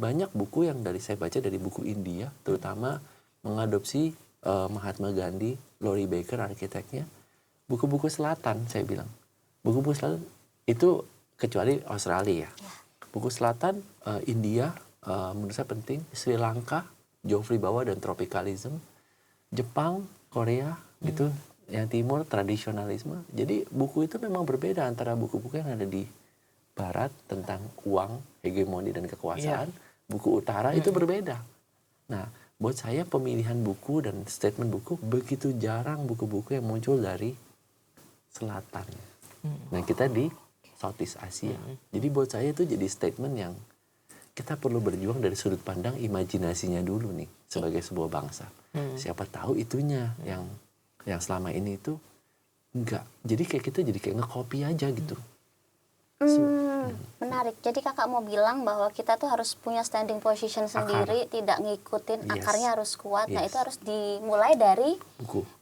banyak buku yang saya baca dari buku India, terutama mengadopsi Mahatma Gandhi, Laurie Baker arsiteknya, buku-buku selatan saya bilang. Buku-buku selatan itu kecuali Australia ya. Buku selatan, India, menurut saya penting, Sri Lanka, Geoffrey Bawa dan Tropicalism, Jepang, Korea, gitu, yang timur, tradisionalisme. Jadi buku itu memang berbeda antara buku-buku yang ada di Barat tentang uang, hegemoni dan kekuasaan. Buku utara itu berbeda. Nah, buat saya pemilihan buku dan statement buku begitu jarang buku-buku yang muncul dari selatan. Nah, kita di Southeast Asia. Jadi buat saya itu jadi statement yang kita perlu berjuang dari sudut pandang imajinasinya dulu nih sebagai sebuah bangsa. Siapa tahu itunya yang selama ini itu enggak. Jadi kayak kita jadi kayak nge-copy aja gitu. Menarik. Jadi kakak mau bilang bahwa kita tuh harus punya standing position sendiri, tidak ngikutin akarnya harus kuat. Nah, itu harus dimulai dari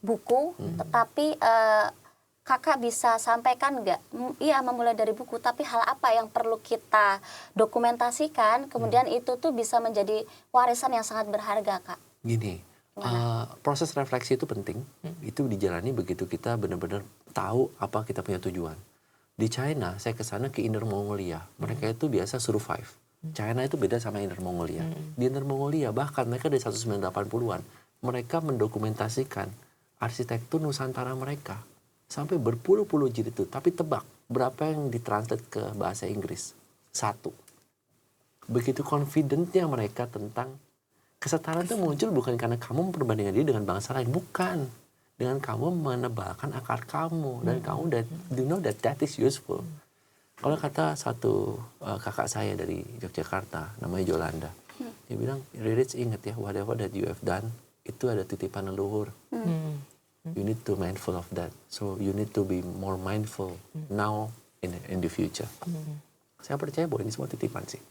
buku. Tetapi kakak bisa sampaikan nggak? Iya, memulai dari buku, tapi hal apa yang perlu kita dokumentasikan, kemudian itu tuh bisa menjadi warisan yang sangat berharga, Kak? Gini, proses refleksi itu penting. Itu dijalani begitu kita benar-benar tahu apa kita punya tujuan. Di China, saya ke sana ke Inner Mongolia. Mereka itu biasa survive. China itu beda sama Inner Mongolia. Di Inner Mongolia, bahkan mereka dari 1980-an, mereka mendokumentasikan arsitektur Nusantara mereka. Sampai berpuluh-puluh jilid itu. Tapi tebak, berapa yang ditranslate ke bahasa Inggris? 1. Begitu confidentnya mereka tentang kesetaraan itu muncul bukan karena kamu memperbandingkan diri dengan bangsa lain. Bukan. Dengan kamu menebalkan akar kamu. Dan kamu you know that is useful. Kalau kata satu kakak saya dari Yogyakarta, namanya Jolanda. Dia bilang, Riris ingat ya, whatever that you have done, itu ada titipan leluhur. You need to mindful of that. So you need to be more mindful now in the future. Saya percaya bahwa ini semua titipan sih.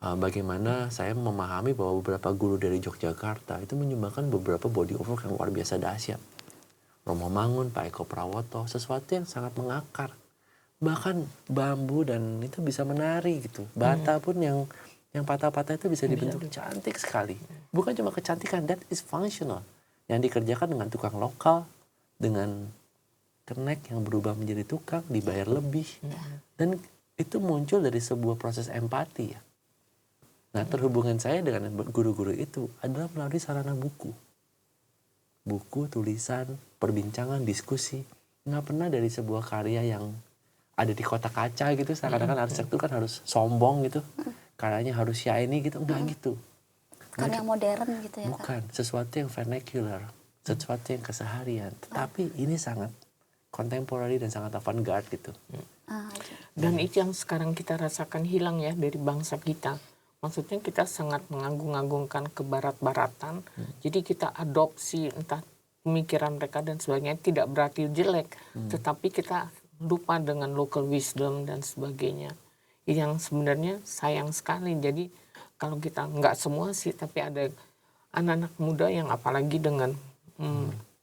Bagaimana saya memahami bahwa beberapa guru dari Yogyakarta itu menyumbangkan beberapa body of work yang luar biasa dahsyat. Romo Mangun, Pak Eko Prawoto, sesuatu yang sangat mengakar. Bahkan bambu dan itu bisa menari gitu. Bata pun yang patah-patah itu bisa dibentuk cantik sekali. Bukan cuma kecantikan, that is functional. Yang dikerjakan dengan tukang lokal, dengan kenek yang berubah menjadi tukang, dibayar lebih. Dan itu muncul dari sebuah proses empati ya. Nah, terhubungan saya dengan guru-guru itu adalah melalui sarana buku. Buku, tulisan, perbincangan, diskusi. Nggak pernah dari sebuah karya yang ada di kotak kaca gitu. Seakan-akan arsitektur kan harus sombong gitu. Karyanya harus shiny gitu. Enggak gitu. Bukan yang modern gitu ya, bukan. Kak? Sesuatu yang vernacular. Sesuatu yang keseharian. Tetapi ini sangat contemporary dan sangat avant-garde gitu. Dan itu yang sekarang kita rasakan hilang ya dari bangsa kita. Maksudnya kita sangat mengagung-agungkan kebarat-baratan. Jadi kita adopsi entah pemikiran mereka dan sebagainya, tidak berarti jelek. Tetapi kita lupa dengan local wisdom dan sebagainya. Yang sebenarnya sayang sekali. Jadi kalau kita nggak semua sih, tapi ada anak-anak muda yang apalagi dengan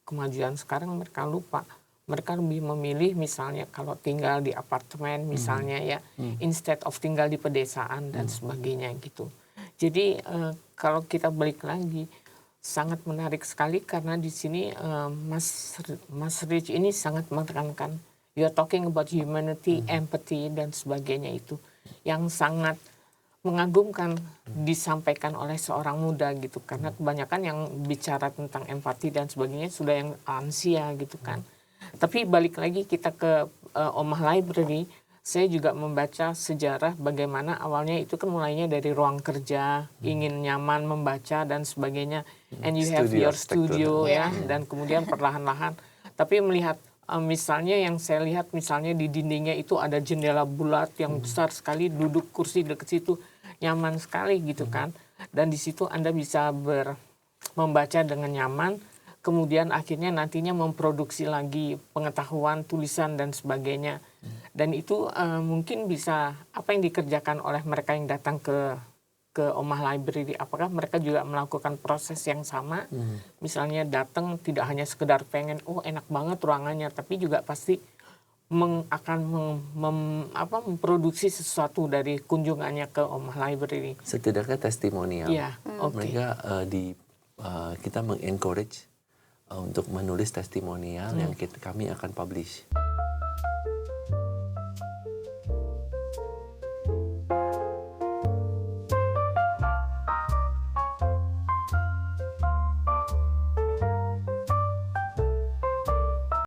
kemajuan sekarang mereka lupa. Mereka lebih memilih misalnya kalau tinggal di apartemen misalnya ya, instead of tinggal di pedesaan dan sebagainya gitu. Jadi kalau kita balik lagi, sangat menarik sekali karena di sini Mas Rich ini sangat menekankan, you are talking about humanity, empathy dan sebagainya itu. Yang sangat mengagumkan disampaikan oleh seorang muda gitu. Karena kebanyakan yang bicara tentang empati dan sebagainya sudah yang lansia gitu kan. Tapi balik lagi kita ke Omah Library, saya juga membaca sejarah bagaimana awalnya itu kan mulainya dari ruang kerja, ingin nyaman membaca dan sebagainya. And you have your studio ya, dan kemudian perlahan-lahan. Tapi melihat misalnya yang saya lihat misalnya di dindingnya itu ada jendela bulat yang besar sekali, duduk kursi dekat situ nyaman sekali gitu kan. Dan di situ Anda bisa membaca dengan nyaman. Kemudian akhirnya nantinya memproduksi lagi pengetahuan, tulisan dan sebagainya. Dan itu mungkin bisa apa yang dikerjakan oleh mereka yang datang ke Omah Library. Apakah mereka juga melakukan proses yang sama? Misalnya datang tidak hanya sekedar pengen, oh enak banget ruangannya, tapi juga pasti memproduksi sesuatu dari kunjungannya ke Omah Library? Setidaknya testimonial. Ya, Mereka kita